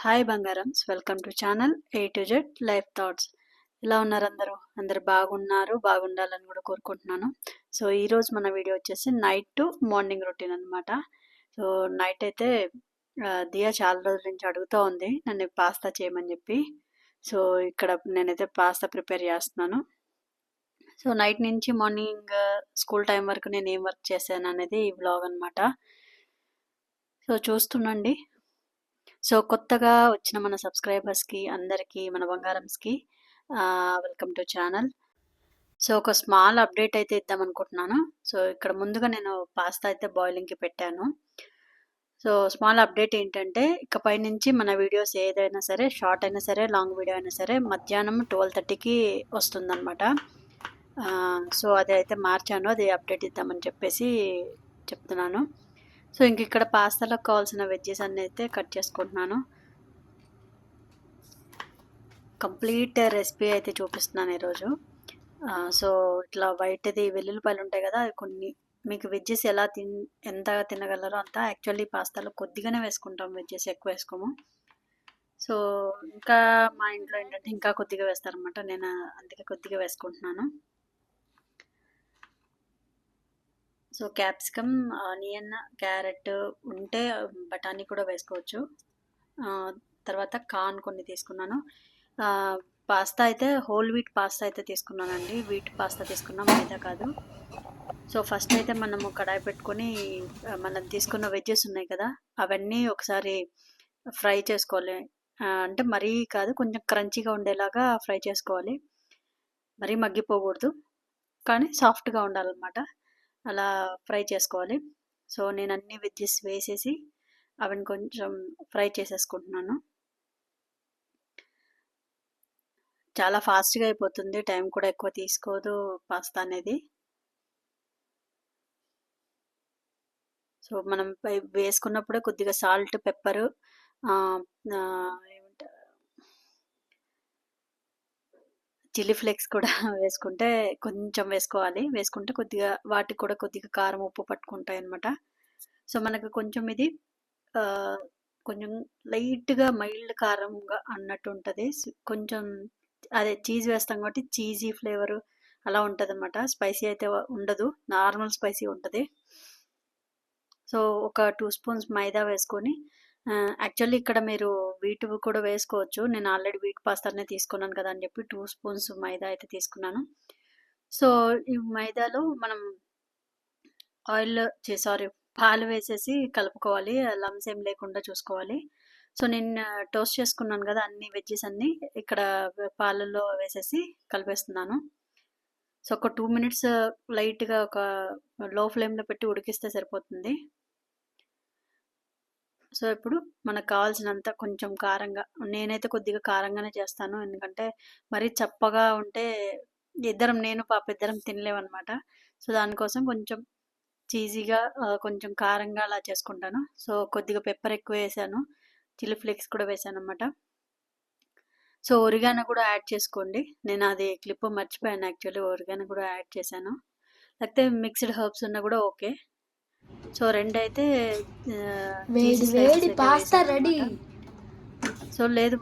Hi బంగారమ్స్, welcome to channel A to Z life thoughts. ఎలా ఉన్నారు అందరూ బాగున్నారు, బాగుండాలని కూడా కోరుకుంటున్నాను. సో ఈరోజు మన వీడియో వచ్చేసి నైట్ టు మార్నింగ్ రొటీన్ అనమాట. సో నైట్ అయితే దియా చాలా రోజుల నుంచి అడుగుతూ ఉంది నన్ను పాస్తా చేయమని చెప్పి. సో ఇక్కడ నేనైతే పాస్తా ప్రిపేర్ చేస్తున్నాను. సో నైట్ నుంచి మార్నింగ్ స్కూల్ టైం వరకు నేను ఏం వర్క్ చేశాను అనేది ఈ వ్లాగ్ అనమాట. సో చూస్తుండండి. సో కొత్తగా వచ్చిన మన సబ్స్క్రైబర్స్కి అందరికీ, మన బంగారమ్స్కి వెల్కమ్ టు ఛానల్. సో ఒక స్మాల్ అప్డేట్ అయితే ఇద్దాం అనుకుంటున్నాను. సో ఇక్కడ ముందుగా నేను పాస్తా అయితే బాయిలింగ్కి పెట్టాను. సో స్మాల్ అప్డేట్ ఏంటంటే, ఇకపై నుంచి మన వీడియోస్ ఏదైనా సరే, షార్ట్ అయినా సరే, లాంగ్ వీడియో అయినా సరే, మధ్యాహ్నం 12:30కి వస్తుందన్నమాట. సో అది అయితే మార్చాను, అది అప్డేట్ ఇద్దామని చెప్పేసి చెప్తున్నాను. సో ఇంక ఇక్కడ పాస్తాలకు కావాల్సిన వెజ్జెస్ అన్నీ అయితే కట్ చేసుకుంటున్నాను. కంప్లీట్ రెసిపీ అయితే చూపిస్తున్నాను ఈరోజు. సో ఇట్లా వైట్ది వెల్లుల్లిపాయలు ఉంటాయి కదా, కొన్ని మీకు వెజ్జెస్ ఎంత తినగలరో అంత. యాక్చువల్లీ పాస్తాలో కొద్దిగానే వేసుకుంటాం, వెజ్జెస్ ఎక్కువ వేసుకోము. సో ఇంకా మా ఇంట్లో ఏంటంటే ఇంకా కొద్దిగా వేస్తారనమాట, నేను అందుకే కొద్దిగా వేసుకుంటున్నాను. సో క్యాప్సికమ్, ఆనియన్, క్యారెట్ ఉంటే బఠానీ కూడా వేసుకోవచ్చు. తర్వాత కార్న్ కొన్ని తీసుకున్నాను. పాస్తా అయితే హోల్ వీట్ పాస్తా అయితే తీసుకున్నానండి, వీట్ పాస్తా తీసుకున్నాం, మైదా కాదు. సో ఫస్ట్ అయితే మనము కడాయి పెట్టుకొని మనం తీసుకున్న వెజ్జెస్ ఉన్నాయి కదా, అవన్నీ ఒకసారి ఫ్రై చేసుకోవాలి. అంటే మరీ కాదు, కొంచెం క్రంచీగా ఉండేలాగా ఫ్రై చేసుకోవాలి. మరీ మగ్గిపోకూడదు, కానీ సాఫ్ట్గా ఉండాలన్నమాట. అలా ఫ్రై చేసుకోవాలి. సో నేను అన్ని వెజ్జెస్ వేసేసి అవన్నీ కొంచెం ఫ్రై చేసేసుకుంటున్నాను. చాలా ఫాస్ట్గా అయిపోతుంది, టైం కూడా ఎక్కువ తీసుకోదు పాస్తా అనేది. సో మనం వేసుకున్నప్పుడే కొద్దిగా సాల్ట్, పెప్పరు, చిల్లీ ఫ్లేక్స్ కూడా వేసుకుంటే కొంచెం వేసుకోవాలి. వేసుకుంటే కొద్దిగా వాటికి కూడా కొద్దిగా కారం, ఉప్పు పట్టుకుంటాయి అన్నమాట. సో మనకు కొంచెం ఇది కొంచెం లైట్గా మైల్డ్ కారంగా అన్నట్టు ఉంటుంది. కొంచెం అదే చీజ్ వేస్తాం కాబట్టి చీజీ ఫ్లేవరు అలా ఉంటుంది అన్నమాట. స్పైసీ అయితే ఉండదు, నార్మల్ స్పైసీ ఉంటుంది. సో ఒక 2 స్పూన్స్ మైదా వేసుకొని, యాక్చువల్లీ ఇక్కడ మీరు వీట్ కూడా వేసుకోవచ్చు. నేను ఆల్రెడీ వీట్ పాస్తానే తీసుకున్నాను కదా అని చెప్పి 2 స్పూన్స్ మైదా అయితే తీసుకున్నాను. సో ఈ మైదాలో మనం పాలు వేసేసి కలుపుకోవాలి, లమ్స్ ఏం లేకుండా చూసుకోవాలి. సో నేను టోస్ట్ చేసుకున్నాను కదా అన్ని వెజ్జెస్ అన్నీ, ఇక్కడ పాలల్లో వేసేసి కలిపేస్తున్నాను. సో ఒక 2 మినిట్స్ లైట్గా ఒక లో ఫ్లేమ్లో పెట్టి ఉడికిస్తే సరిపోతుంది. సో ఇప్పుడు మనకు కావాల్సినంత కొంచెం కారంగా, నేనైతే కొద్దిగా కారంగానే చేస్తాను, ఎందుకంటే మరీ చప్పగా ఉంటే నేను పాప ఇద్దరం తినలేమన్నమాట. సో దానికోసం కొంచెం చీజీగా, కొంచెం కారంగా అలా చేసుకుంటాను. సో కొద్దిగా పెప్పర్ ఎక్కువ వేసాను, చిల్లీ ఫ్లేక్స్ కూడా వేసాను అన్నమాట. సో ఒరిగానో కూడా యాడ్ చేసుకోండి, నేను అది క్లిప్ మర్చిపోయాను, యాక్చువల్లీ ఒరిగానో కూడా యాడ్ చేశాను. లేకపోతే మిక్స్డ్ హర్బ్స్ ఉన్నా కూడా ఓకే. సో రెండైతే పాస్తా రెడీ. సో లేదు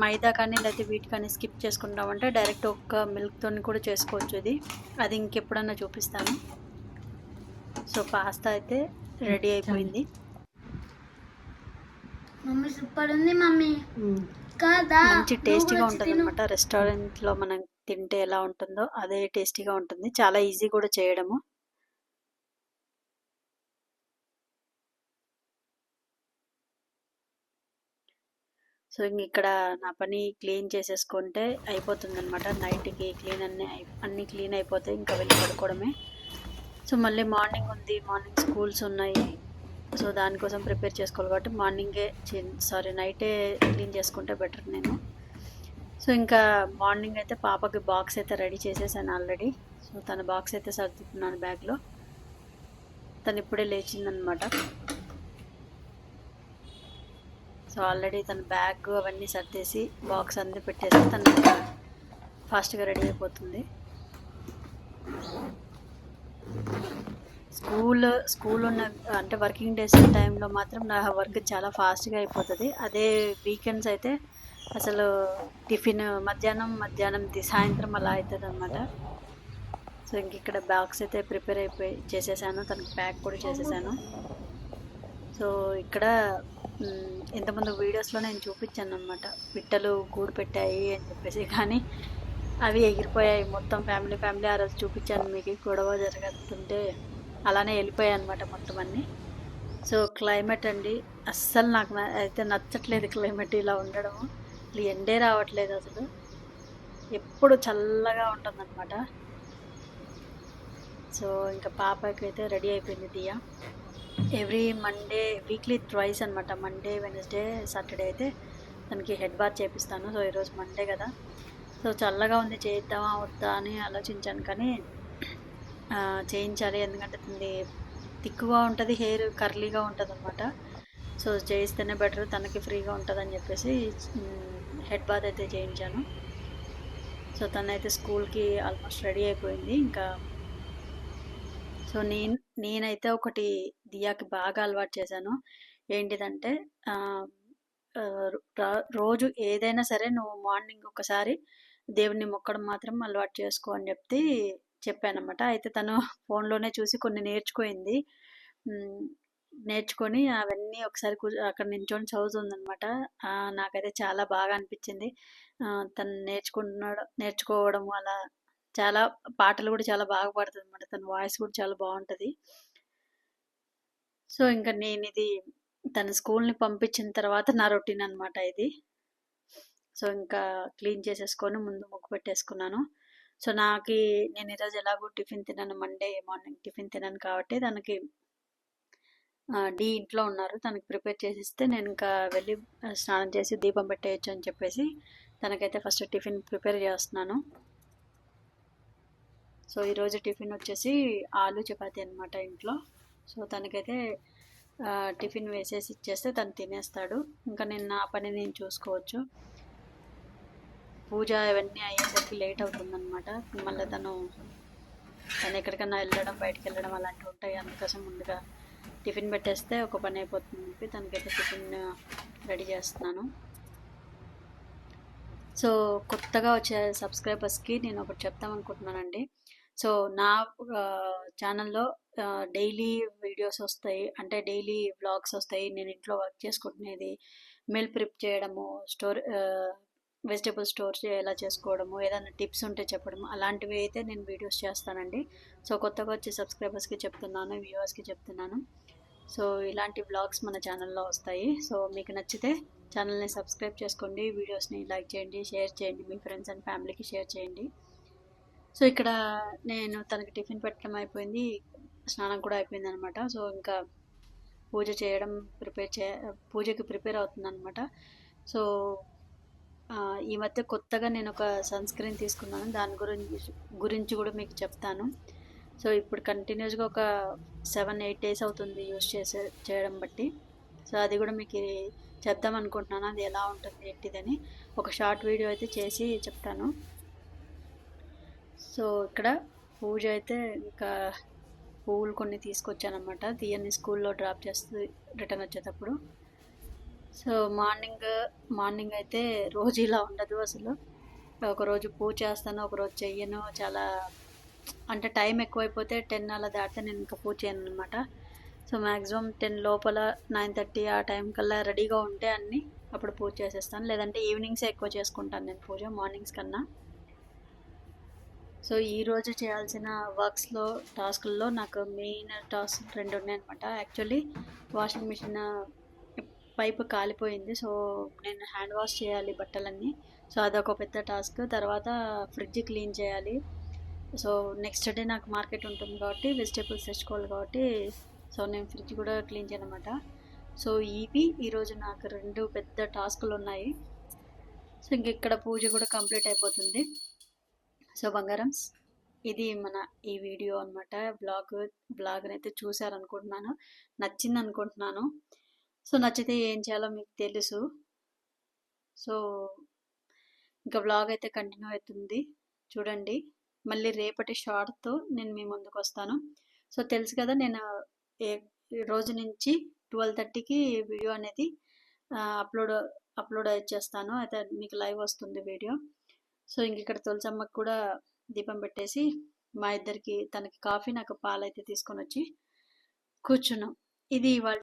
మైదా కానీ లేకపోతే వీటి కానీ స్కిప్ చేసుకుంటామంటే డైరెక్ట్ ఒక్క మిల్క్తో కూడా చేసుకోవచ్చు. అది ఇంకెప్పుడన్నా చూపిస్తాను. సో పాస్తా అయితే రెడీ అయిపోయింది. మమ్మీ సూపర్ ఉంది మమ్మీ, మంచి టేస్టీగా ఉంటుంది అనమాట. రెస్టారెంట్లో మనం తింటే ఎలా ఉంటుందో అదే టేస్టీగా ఉంటుంది, చాలా ఈజీ కూడా చేయడము. సో ఇక్కడ నా పని క్లీన్ చేసేసుకుంటే అయిపోతుంది అనమాట. నైట్కి అన్నీ క్లీన్ అయిపోతే ఇంకా వెళ్ళి పడుకోవడమే. సో మళ్ళీ మార్నింగ్ ఉంది, మార్నింగ్ స్కూల్స్ ఉన్నాయి. సో దానికోసం ప్రిపేర్ చేసుకోవాలి కాబట్టి నైటే క్లీన్ చేసుకుంటే బెటర్ నేను. సో ఇంకా మార్నింగ్ అయితే పాపకి బాక్స్ అయితే రెడీ చేసేసాను ఆల్రెడీ. సో తన బాక్స్ అయితే సర్దుతున్నాను బ్యాగ్లో. తను ఇప్పుడే లేచిందనమాట. సో ఆల్రెడీ తన బ్యాగ్ అవన్నీ సర్దేసి బాక్స్ అన్నీ పెట్టేసి తను ఫాస్ట్గా రెడీ అయిపోతుంది. స్కూల్ ఉన్న అంటే వర్కింగ్ డేస్ టైంలో మాత్రం నా వర్క్ చాలా ఫాస్ట్గా అయిపోతుంది. అదే వీకెండ్స్ అయితే అసలు టిఫిన్ మధ్యాహ్నం సాయంత్రం అలా అవుతుంది అనమాట. సో ఇంక ఇక్కడ బాక్స్ అయితే ప్రిపేర్ అయిపోయి చేసేసాను, తనకి ప్యాక్ కూడా చేసేసాను. సో ఇక్కడ ఇంతకుముందు వీడియోస్లో నేను చూపించాను అనమాట, పిట్టలు గూడు పెట్టాయి అని చెప్పేసి. కానీ అవి ఎగిరిపోయాయి మొత్తం. ఫ్యామిలీ ఆ రోజు చూపించాను మీకు, గొడవ జరుగుతుంటే అలానే వెళ్ళిపోయాయి అనమాట మొత్తం అన్నీ. సో క్లైమేట్ అండి, అస్సలు నాకు అయితే నచ్చట్లేదు క్లైమేట్ ఇలా ఉండడం. అసలు ఎండే రావట్లేదు అసలు, ఎప్పుడు చల్లగా ఉంటుందన్నమాట. సో ఇంకా పాపకైతే రెడీ అయిపోయింది దియా. ఎవ్రీ మండే వీక్లీ ట్వైస్ అనమాట, మండే వెనస్డే సాటర్డే అయితే తనకి హెడ్ బాత్ చేపిస్తాను. సో ఈరోజు మండే కదా, సో చల్లగా ఉంది చేద్దామా వద్దా అని ఆలోచించాను. కానీ చేయించాలి, ఎందుకంటే తనది తిక్కుగా ఉంటుంది, హెయిర్ కర్లీగా ఉంటుంది అనమాట. సో చేయిస్తేనే బెటర్, తనకి ఫ్రీగా ఉంటుందని చెప్పేసి హెడ్ బాత్ అయితే చేయించాను. సో తనైతే స్కూల్కి ఆల్మోస్ట్ రెడీ అయిపోయింది ఇంకా. సో నేనైతే ఒకటి దియాకి బాగా అలవాటు చేశాను. ఏంటిదంటే రోజు ఏదైనా సరే నువ్వు మార్నింగ్ ఒకసారి దేవుణ్ణి మొక్కడం మాత్రం అలవాటు చేసుకో అని చెప్పానమాట. అయితే తను ఫోన్లోనే చూసి కొన్ని నేర్చుకుంది. నేర్చుకొని అవన్నీ ఒకసారి అక్కడ నించొని చదువుతుందనమాట. నాకైతే చాలా బాగా అనిపించింది. తను నేర్చుకోవడం అలా. చాలా పాటలు కూడా చాలా బాగా పాడుతుంది అనమాట, తన వాయిస్ కూడా చాలా బాగుంటుంది. సో ఇంకా నేను ఇది తన స్కూల్ని పంపించిన తర్వాత నా రొటీన్ అనమాట ఇది. సో ఇంకా క్లీన్ చేసేసుకొని ముందు ముగ్గు పెట్టేసుకున్నాను. సో నేను ఈరోజు ఎలాగో టిఫిన్ తిన్నాను, మండే మార్నింగ్ టిఫిన్ తిన్నాను కాబట్టి తనకి డి ఇంట్లో ఉన్నారు, తనకి ప్రిపేర్ చేసిస్తే నేను ఇంకా వెళ్ళి స్నానం చేసి దీపం పెట్టేయచ్చు అని చెప్పేసి తనకైతే ఫస్ట్ టిఫిన్ ప్రిపేర్ చేస్తున్నాను. సో ఈరోజు టిఫిన్ వచ్చేసి ఆలు చపాతీ అనమాట ఇంట్లో. సో తనకైతే టిఫిన్ వేసేసి ఇచ్చేస్తే తను తినేస్తాడు. ఇంకా నేను నా పని నేను చూసుకోవచ్చు. పూజ ఇవన్నీ అయ్యేసరికి లేట్ అవుతుందన్నమాట. మళ్ళీ తను ఎక్కడికన్నా వెళ్ళడం, బయటకు వెళ్ళడం అలాంటివి ఉంటాయి. అందుకోసం ముందుగా టిఫిన్ పెట్టేస్తే ఒక పని అయిపోతుంది చెప్పి తనకైతే టిఫిన్ రెడీ చేస్తున్నాను. సో కొత్తగా వచ్చే సబ్స్క్రైబర్స్కి నేను ఒకటి చెప్తామనుకుంటున్నానండి. సో నా ఛానల్లో డైలీ వీడియోస్ వస్తాయి, అంటే డైలీ వ్లాగ్స్ వస్తాయి. నేను ఇంట్లో వర్క్ చేసుకుంటునేది, మీల్ ప్రిప్ చేయడము, వెజిటేబుల్ స్టోర్ ఎలా చేసుకోవడము, ఏదైనా టిప్స్ ఉంటే చెప్పడం, అలాంటివి అయితే నేను వీడియోస్ చేస్తానండి. సో కొత్తగా వచ్చే సబ్స్క్రైబర్స్కి చెప్తున్నాను, వ్యూవర్స్కి చెప్తున్నాను. సో ఇలాంటి వ్లాగ్స్ మన ఛానల్లో వస్తాయి. సో మీకు నచ్చితే ఛానల్ని సబ్స్క్రైబ్ చేసుకోండి, వీడియోస్ని లైక్ చేయండి, షేర్ చేయండి, మీ ఫ్రెండ్స్ అండ్ ఫ్యామిలీకి షేర్ చేయండి. సో ఇక్కడ నేను తనకి టిఫిన్ పెట్టడం అయిపోయింది, స్నానం కూడా అయిపోయింది అనమాట. సో ఇంకా పూజ చేయడం పూజకి ప్రిపేర్ అవుతుంది అనమాట. సో ఈ మధ్య కొత్తగా నేను ఒక సన్ స్క్రీన్ తీసుకున్నాను, దాని గురించి కూడా మీకు చెప్తాను. సో ఇప్పుడు కంటిన్యూస్గా ఒక 7-8 డేస్ అవుతుంది యూస్ చేయడం బట్టి. సో అది కూడా మీకు చెప్దాం అనుకుంటున్నాను, అది ఎలా ఉంటుంది ఏంటిదని ఒక షార్ట్ వీడియో అయితే చేసి చెప్తాను. సో ఇక్కడ పూజ అయితే ఇంకా పువ్వులు కొన్ని తీసుకొచ్చాను అనమాట, తీయని స్కూల్లో డ్రాప్ చేస్తూ రిటర్న్ వచ్చేటప్పుడు. సో మార్నింగ్ అయితే రోజు ఇలా ఉండదు అసలు. ఒకరోజు పూజ చేస్తాను, ఒకరోజు చెయ్యను. చాలా అంటే టైం ఎక్కువైపోతే 10 అలా దాటితే నేను ఇంకా పూజ చేయను అనమాట. సో మ్యాక్సిమం 10 లోపల 9:30 ఆ టైం కల్లా రెడీగా ఉంటే అన్నీ అప్పుడు పూజ చేసేస్తాను. లేదంటే ఈవినింగ్సే ఎక్కువ చేసుకుంటాను నేను పూజ, మార్నింగ్స్ కన్నా. సో ఈరోజు చేయాల్సిన టాస్క్ల్లో నాకు మెయిన్ టాస్క్ 2 ఉన్నాయన్నమాట. యాక్చువల్లీ వాషింగ్ మిషన్ పైపు కాలిపోయింది. సో నేను హ్యాండ్ వాష్ చేయాలి బట్టలన్నీ. సో అదొక పెద్ద టాస్క్. తర్వాత ఫ్రిడ్జ్ క్లీన్ చేయాలి. సో నెక్స్ట్ డే నాకు మార్కెట్ ఉంటుంది కాబట్టి వెజిటేబుల్స్ తెచ్చుకోవాలి కాబట్టి సో నేను ఫ్రిడ్జ్ కూడా క్లీన్ చేయనమాట. సో ఈరోజు నాకు 2 పెద్ద టాస్కులు ఉన్నాయి. సో ఇంక ఇక్కడ పూజ కూడా కంప్లీట్ అయిపోతుంది. సో బంగారమ్స్, ఇది మన ఈ వీడియో అనమాట. బ్లాగ్ అయితే చూసారనుకుంటున్నాను, నచ్చింది అనుకుంటున్నాను. సో నచ్చితే ఏం చేయాలో మీకు తెలుసు. సో ఇంకా బ్లాగ్ అయితే కంటిన్యూ అవుతుంది చూడండి. మళ్ళీ రేపటి షార్ట్తో నేను మీ ముందుకు వస్తాను. సో తెలుసు కదా, నేను ఈ రోజు నుంచి 12:30కి వీడియో అనేది అప్లోడ్ అప్లోడ్ చేస్తాను. అయితే మీకు లైవ్ వస్తుంది వీడియో. సో ఇంక ఇక్కడ తులసమ్మకి కూడా దీపం పెట్టేసి మా ఇద్దరికి, తనకి కాఫీ నాకు పాలైతే తీసుకొని వచ్చి కూర్చున్నాం. ఇది ఇవాళ